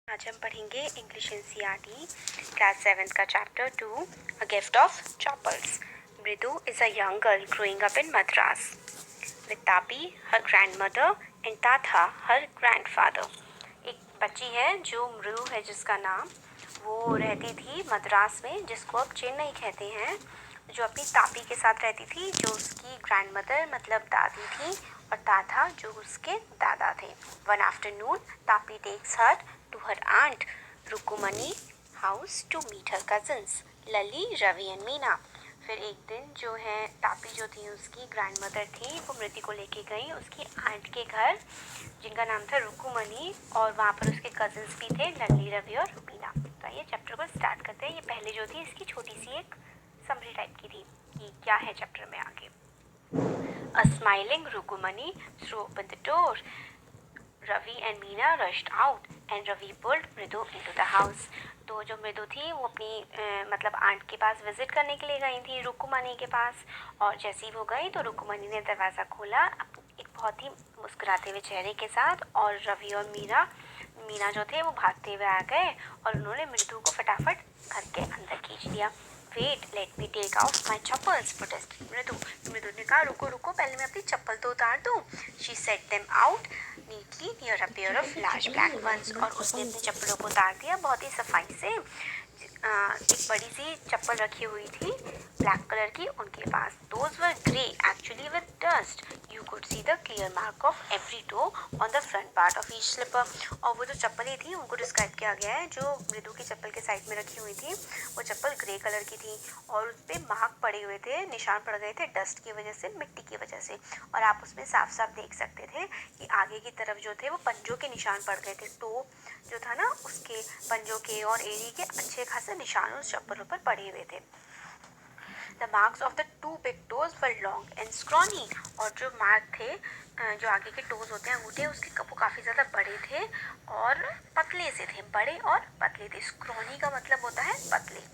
आज हम पढ़ेंगे इंग्लिश एनसीईआरटी क्लास 7 का chapter 2 a gift of chappals. Mridu is a young girl growing up in Madras with तापी her grandmother and Thatha her grandfather. एक बच्ची है जो मृदु है, जिसका नाम, वो रहती थी मद्रास में, जिसको अब चेन्नई कहते हैं, जो अपनी तापी के साथ रहती थी, जो उसकी ग्रैंडमदर मतलब दादी थी, और ताथा जो उसके दादा थे। One afternoon Tapi takes her to her aunt Rukumani house to meet her cousins Lali, Ravi and Meena. फिर एक दिन जो है तापी जो थी, उसकी ग्रैंडमदर थी, वो मृति को लेके गई उसकी आंट के घर, जिनका नाम था रुकुमनी, और वहाँ पर उसके कजिन्स भी थे, लली, रवि और मीना। तो आइए चैप्टर को स्टार्ट करते हैं। ये पहले जो थी, इसकी छोटी सी एक समरी टाइप की थी कि क्या है चैप्टर में आगे। A smiling रुकुमनी threw open the door. Ravi and Meena rushed out and Ravi pulled मृदु into the house. तो जो मृदु थी, वो अपनी मतलब आंट के पास विजिट करने के लिए गई थी, रुकुमनी के पास, और जैसे ही वो गई तो रुकुमनी ने दरवाज़ा खोला एक बहुत ही मुस्कुराते हुए चेहरे के साथ, और रवि और मीना जो थे वो भागते हुए आ गए और उन्होंने मृदु को फटाफट घर के अंदर खींच लिया। Wait let me take out my chappals protested Mridu ने कहा, रुको रुको, पहले मैं अपनी चप्पल तो उतार दूँ। She set them out neatly near a pair of large black ones, और उसने अपनी चप्पलों को उतार दिया बहुत ही सफाई से। एक बड़ी सी चप्पल रखी हुई थी ब्लैक कलर की उनके पास। Those were grey actually with dust, you could see the clear mark of every toe on the front part of each slipper. और वो जो चप्पलें थी, उनको डिस्क्राइब किया गया है, जो मृदु की चप्पल के साइड में रखी हुई थी, वो चप्पल ग्रे कलर की थी, और उस पर मार्क पड़े हुए थे, निशान पड़ गए थे डस्ट की वजह से, मिट्टी की वजह से, और आप उसमें साफ साफ देख सकते थे कि आगे की तरफ जो थे वो पंजों के निशान पड़ गए थे। टो जो था ना, उसके पंजों के और एड़ी के अच्छे खासे निशान उस चप्पलों पर पड़े हुए थे। The marks of the two big toes were long and scrawny, और जो मार्क थे, जो आगे के टोज होते हैं अंगूठे, उसके वो काफ़ी ज़्यादा बड़े थे और पतले से थे, बड़े और पतले थे। स्क्रॉनी का मतलब होता है पतले।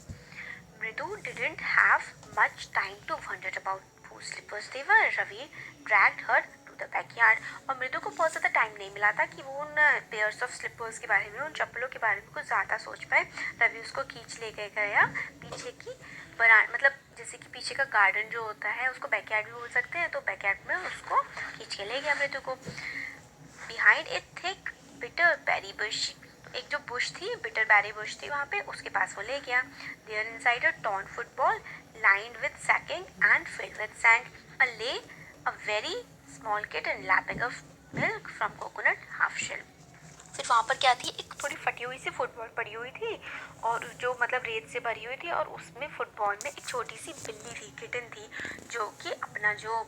मृदु didn't have much time to wonder about whose slippers they were. Ravi dragged her to the backyard. और मृदु को बहुत ज़्यादा टाइम नहीं मिला था कि वो उन पेयर्स ऑफ स्लिपर्स के बारे में, उन चप्पलों के बारे में कुछ ज़्यादा सोच पाए। रवि उसको खींच ले गया पीछे की मतलब जैसे कि पीछे का गार्डन जो होता है, उसको बैकयार्ड भी बोल सकते हैं, तो बैकयार्ड में उसको खींच के ले गया मृदु को। Behind a thick bitter berry bush, एक जो बुश थी, बिटर बेरी बुश थी, वहाँ पे उसके पास वो ले गया। There inside a torn football lined with sacking and filled with sand. A very small kitten lapping of milk from coconut half shell. फिर वहाँ पर क्या थी, एक थोड़ी फटी हुई सी फुटबॉल पड़ी हुई थी, और जो मतलब रेत से भरी हुई थी, और उसमें फुटबॉल में एक छोटी सी बिल्ली थी, किटन थी, जो कि अपना जो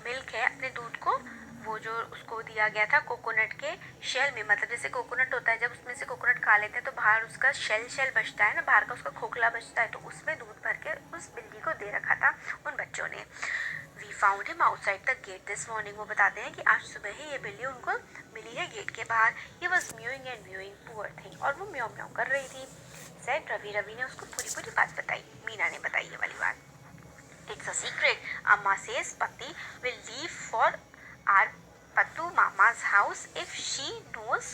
मिल्क है, अपने दूध को, वो जो उसको दिया गया था कोकोनट के शेल में, मतलब जैसे कोकोनट होता है, जब उसमें से कोकोनट खा लेते हैं तो बाहर उसका शेल बचता है ना, बाहर का उसका खोखला बचता है, तो उसमें दूध भर के उस बिल्ली को दे रखा था उन बच्चों ने। We found him outside the gate this morning, वो बताते हैं कि आज सुबह ही ये बिल्ली उनको मिली है गेट के बाहर। He was mowing and mowing, poor thing, और वो म्याऊ म्याऊ कर रही थी। सेड रवि ने उसको पूरी बात बताई, मीना ने बताई ये वाली बात। It's a secret, Amma says Pati will leave for our Pattu Mama's house if she knows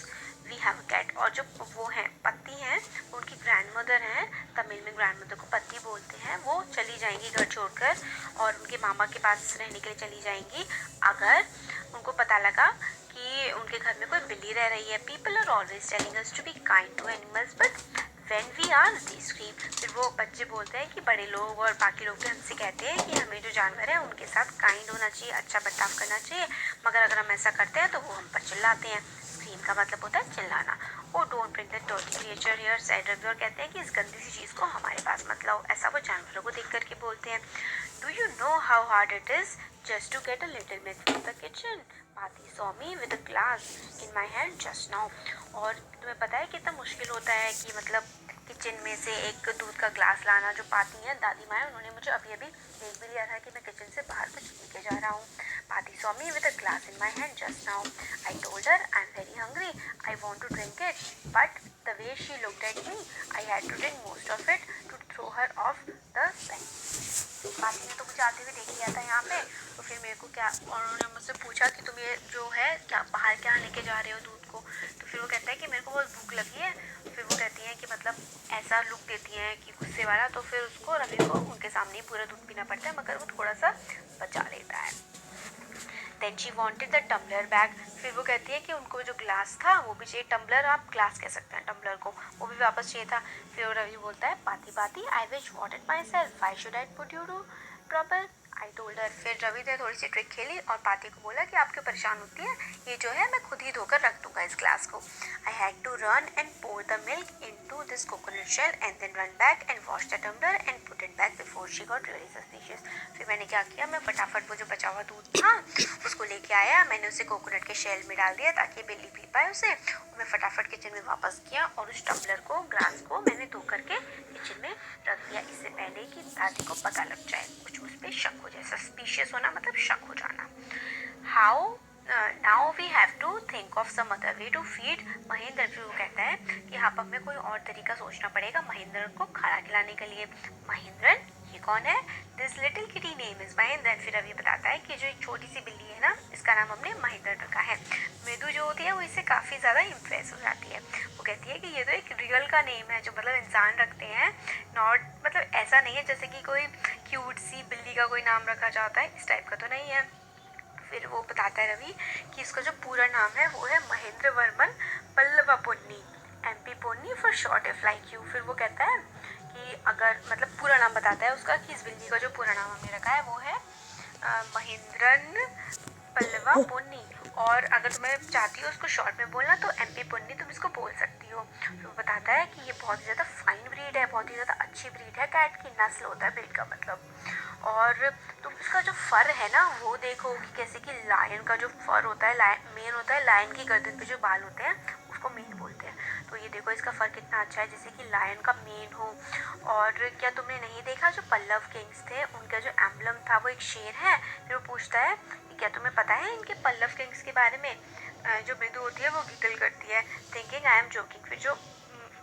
we have cat. और जो वो हैं पति हैं, उनकी ग्रैंडमदर हैं, तमिल में ग्रैंडमदर को पति बोलते हैं, वो चली जाएंगी घर छोड़कर और उनके मामा के पास रहने के लिए चली जाएंगी अगर उनको पता लगा कि उनके घर में कोई बिल्ली रह रही है। People are always telling us to be kind to animals but when we are they scream. फिर वो बच्चे बोलते हैं कि बड़े लोग और बाकी लोग भी हमसे कहते हैं कि हमें जो जानवर है उनके साथ काइंड होना चाहिए, अच्छा बर्ताव करना चाहिए, मगर अगर हम ऐसा करते हैं तो वो हम पर चिल्लाते हैं। स्क्रीम का मतलब होता है चिल्लाना। Oh don't bring that dirty creature here said Ravi, और कहते हैं कि इस गंदी सी चीज़ को हमारे पास मत लाओ, ऐसा वो जानवरों को देख करके बोलते हैं। Do you know how hard it is just to get a little milk from the kitchen. Pati saw me with a glass in my hand just now. और तुम्हें पता है कितना मुश्किल होता है कि मतलब किचन में से एक दूध का ग्लास लाना। जो पाती हैं दादी माँ, उन्होंने मुझे अभी देख भी लिया था कि मैं किचन से बाहर कुछ लेके जा रहा हूँ। Pati saw me with a glass in my hand just now. I told her I'm very hungry. I want to drink it. But the way she looked at me, I had to drink most of it to throw her off the scent. पाती ने तो मुझे आते हुए देख लिया था यहाँ पे, तो फिर मेरे को क्या, और उन्होंने मुझसे पूछा कि तुम ये जो है क्या बाहर क्या लेके जा रहे हो दूध को। तो फिर वो कहता है कि मेरे को बहुत भूख लगी है, देती हैं कि गुस्से वाला, तो फिर उसको रवि को उनके सामने ही पूरा दूध पीना पड़ता है, मगर वो थोड़ा सा बचा लेता है। Then she wanted the tumbler back. फिर वो कहती है कि उनको जो ग्लास था वो भी चाहिए, टम्बलर आप ग्लास कह सकते हैं टम्बलर को, वो भी वापस चाहिए था। फिर रवि बोलता है Pati Pati I wish what it myself, why should I put you to trouble, I told her. फिर रवि ने थोड़ी सी ट्रिक खेली और पाती को बोला कि आप क्यों परेशान होती है, ये जो है मैं खुद ही धोकर रख दूंगा इस ग्लास को। I had to run and pour the milk into this coconut shell and then run back and wash the tumbler and put it back before she got really suspicious. फिर मैंने क्या किया, मैं फटाफट वो जो बचा हुआ दूध था उसको लेके आया, मैंने उसे कोकोनट के शेल में डाल दिया ताकि बिल्ली पी पाए उसे। मैं फटाफट किचन में वापस किया और उस टम्बलर को, ग्लास को मैंने धो करके किचन में रख दिया, इससे पहले कि दादी को पता लग जाए, कुछ उस पर शक हो जाए। सस्पिशियस होना मतलब शक हो जाना। How now we have to think of some other way to feed Mahendra. फिर वो कहता है कि हाँ अब हमें कोई और तरीका सोचना पड़ेगा महेंद्र को खाना खिलाने के लिए। महेंद्र, ये कौन है? This little kitty name is Mahendra. फिर अभी बताता है कि जो एक छोटी सी बिल्ली है ना, इसका नाम हमने महेंद्र रखा है। मृदु जो होती है वो इससे काफ़ी ज़्यादा इम्प्रेस हो जाती है। वो कहती है कि ये तो एक रियल का नेम है जो मतलब इंसान रखते हैं, नॉट मतलब ऐसा नहीं है जैसे कि कोई क्यूट सी बिल्ली का कोई नाम रखा जाता है, इस टाइप का तो नहीं है। फिर वो बताता है रवि कि इसका जो पूरा नाम है वो है Mahendra Varman Pallava Ponni, MP Ponni for short if like you. फिर वो कहता है कि अगर मतलब पूरा नाम बताता है उसका कि इस बिल्ली का जो पूरा नाम हमने रखा है वो है महेंद्रन पल्लवा पोन्नी, और अगर तुम्हें चाहती हो उसको शॉर्ट में बोलना तो MP पोन्नी तुम इसको बोल सकती हो। फिर वो बताता है कि ये बहुत ही ज़्यादा फाइन ब्रीड है, बहुत ही ज़्यादा अच्छी ब्रीड है, कैट की नस्ल होता है ब्रीड का मतलब। और तुम इसका जो फर है ना वो देखो कि कैसे कि लायन का जो फर होता है, मेन होता है लायन की गर्दन पे जो बाल होते हैं उसको मेन बोलते हैं। तो ये देखो इसका फर कितना अच्छा है, जैसे कि लायन का मेन हो। और क्या तुमने नहीं देखा जो पल्लव किंग्स थे उनका जो एम्बलम था वो एक शेर है। फिर वो पूछता है कि क्या तुम्हें पता है इनके पल्लव किंग्स के बारे में। जो मृदु होती है वो गिगल करती है थिंकिंग आई एम जोकिंग। फिर जो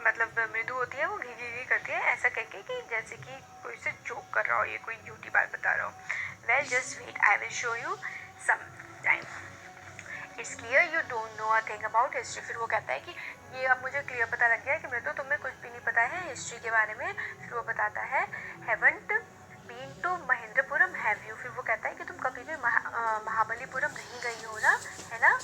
मतलब मृदु होती है वो घी घी करती है ऐसा कह के कि जैसे कि कोई से जोक कर रहा हो, ये कोई झूठी बात बता रहा हो। Well just wait I will show you some time, it's clear you don't know a thing about history. फिर वो कहता है कि ये अब मुझे क्लियर पता लग गया है कि मृदु तुम्हें कुछ भी नहीं पता है हिस्ट्री के बारे में। फिर वो बताता है haven't been to Mahendrapuram have you. फिर वो कहता है कि तुम कभी भी महाबलीपुरम नहीं गई हो ना, है ना।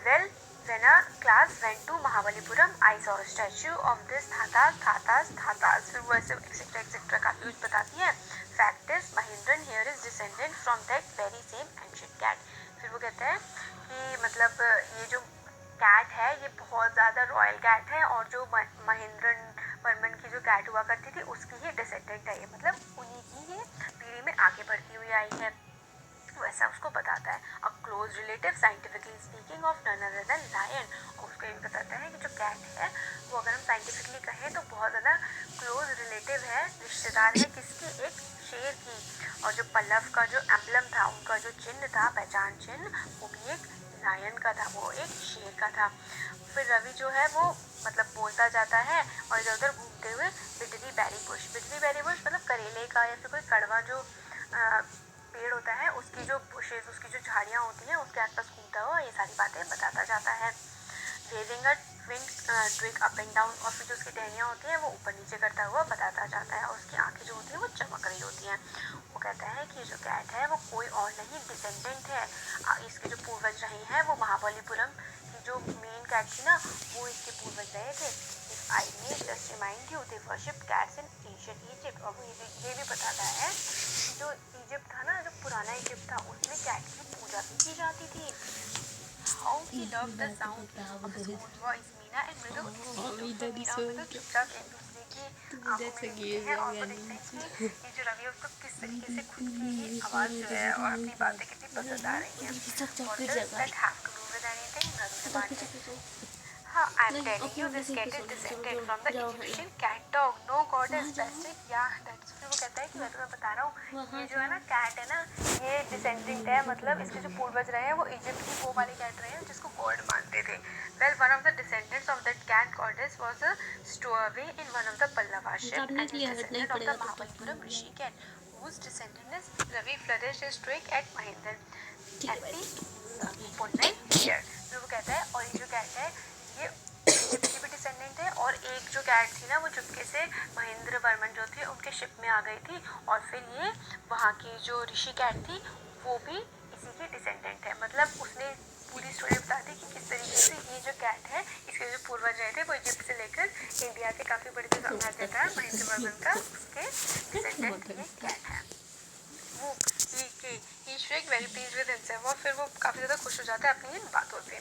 Well when a class went to Mahabalipuram I saw a statue of this थातास। फिर वो ऐसे एक्सेट्रा एक्सेट्रा काफ़ी कुछ बताती है। Fact is Mahendran here is descendant from that very same ancient cat. फिर वो कहते हैं कि मतलब ये जो कैट है ये बहुत ज़्यादा रॉयल कैट है और जो महेंद्रन वर्मन की जो कैट हुआ करती थी उसकी ही डिसेंडेंट है ये, मतलब उन्हीं की ये पीढ़ी में आगे बढ़ती हुई आई है, वैसा उसको बताता है। A close relative scientifically speaking of none other than lion. और उसको ये बताता है कि जो कैट है वो अगर हम साइंटिफिकली कहें तो बहुत ज़्यादा क्लोज रिलेटिव है, रिश्तेदार है किसकी, एक शेर की। और जो पल्लव का जो एम्बलम था, उनका जो चिन्ह था, पहचान चिन्ह, वो भी एक लायन का था, वो एक शेर का था। फिर रवि जो है वो मतलब बोलता जाता है और इधर उधर घूमते हुए बिटरी बैरी बुश मतलब करेले का या फिर कोई कड़वा जो पेड़ होता है उसकी जो बुशेज, उसकी जो झाड़ियाँ होती हैं उसके आसपास घूमता हुआ ये सारी बातें बताता जाता है। Raising a twin twig up and down, और फिर जो उसकी टहनियाँ होती हैं वो ऊपर नीचे करता हुआ बताता जाता है, और उसकी आंखें जो होती हैं वो चमक रही होती हैं। वो कहता है कि जो कैट है वो कोई और नहीं डिसेंडेंट है, इसके जो पूर्वज रहे हैं वो महाबलीपुरम की जो मेन कैट थी ना वो इसके पूर्वज रहे थे। If I may just remind you they worship cats in ancient Egypt. और वो ये भी बताता है कि जो इजिप्ट था ना, जो पुराना इजिप्ट था उसमें कैट की पूजा भी की जाती थी। How he loved the sound of his own voice. Meena and मृदु मीना और मृदु चुपचाप एक दूसरे की आंखों में देखते हैं और वो देखते हैं कि ये जो रवि है उसको किस तरीके से खुद की ही आवाज़ जो है और अपनी बातें कितनी पसंद आ रही हैं। What does that have to do with anything? मृदु demanded. हाँ, I'm telling you, this cat is descended from the Egyptian cat dog. No goddess best it. Yeah, that's फिर वो कहता है कि मैं तुम्हें बता रहा हूँ ये जो है ना कैट है ना ये डिसेंडेंट है, मतलब इसके जो पूर्वज रहे हैं वो इजिप्ट की वो वाले कैट रहे हैं जिसको गॉड मानते थे। Well, one of the descendants of that cat goddess was a stowaway in one of the Pallava ships and is descendant of the Mahabalipuram Rishi cat, whose descendant is Ravi flourished his twig at Mahendran. Ponnan here. फिर वो कहता है और ये जो cat है ये Egypt की भी डिसेंडेंट है और एक जो कैट थी ना वो चुपके से महेंद्र वर्मन जो थे उनके शिप में आ गई थी, और फिर ये वहाँ की जो ऋषि कैट थी वो भी इसी की डिसेंडेंट है। मतलब उसने पूरी स्टोरी बता दी कि किस तरीके से ये जो कैट है इसके जो पूर्वज रहे थे वो इजिप्ट से लेकर इंडिया के काफ़ी बड़े जो साम्राज्य था महेंद्र वर्मन का, उसके डिसेंडेंट ये कैट है। वो he shrieked very pleased with himself, और फिर वो काफ़ी ज़्यादा खुश हो जाता है अपनी इन बातों से।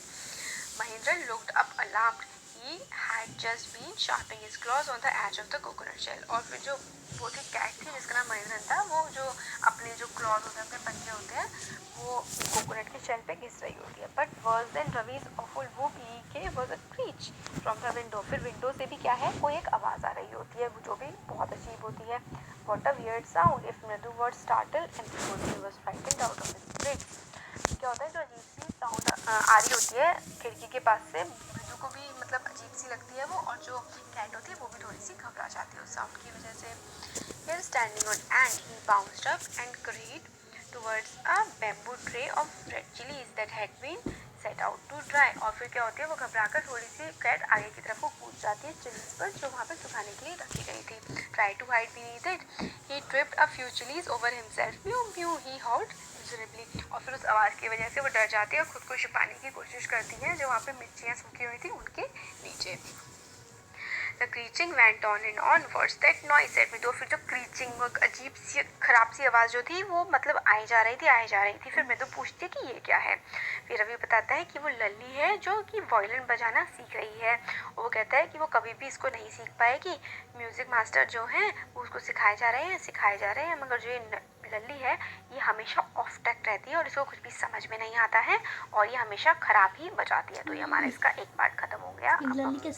Mahendra looked up alarmed. He had just been sharpening his claws on the edge of the coconut shell. और फिर जो वो थी कैट थी जिसका नाम महेंद्र था, वो जो अपने जो क्लॉज होते हैं, अपने पंजे होते हैं, वो कोकोनट के शेल पे घिस रही होती है। But worse than Ravi's awful whoop he was a screech from the window. फिर विंडो से भी क्या है, कोई एक आवाज़ आ रही होती है जो भी बहुत अजीब होती है। What a weird sound. If Mridu was startled and Rikosi was frightened out of his wits. क्या होता है, जो अजीब सी साउंड आ रही होती है खिड़की के पास से, मृदु को भी मतलब अजीब सी लगती है वो, और जो कैट होती है वो भी थोड़ी सी घबरा जाती है उस साउंड की वजह से। Here standing on end, he bounced up and scurried towards a bamboo tray of red chilies that had been set out to dry. और फिर क्या होती है, वो घबराकर थोड़ी सी कैट आगे की तरफ को कूद जाती है चिलीज पर जो वहाँ पे सुखाने के लिए रखी गई थी। Try to hide beneath it. He tripped a few chilies over himself. Mew mew, he howled miserably. और फिर उस आवाज़ की वजह से वो डर जाती है और खुद को छिपाने की कोशिश करती है जो वहाँ पे मिर्चियाँ सूखी हुई थी उनके नीचे। The screeching went on and on. What's that noise? said Mido. फिर जो screeching, वो अजीब सी खराब सी आवाज़ जो थी वो मतलब आई जा रही थी। फिर मिदो पूछती है कि ये क्या है। फिर रवि बताता है कि वो लल्ली है जो कि वायलिन बजाना सीख रही है। वो कहता है कि वो कभी भी इसको नहीं सीख पाएगी। म्यूज़िक मास्टर जो हैं वो उसको सिखाए जा रहे हैं, मगर जो ये लल्ली है ये हमेशा ऑफ टैक रहती है और इसको कुछ भी समझ में नहीं आता है और ये हमेशा खराब ही बजाती है। तो ये हमारा इसका एक पार्ट खत्म हो गया।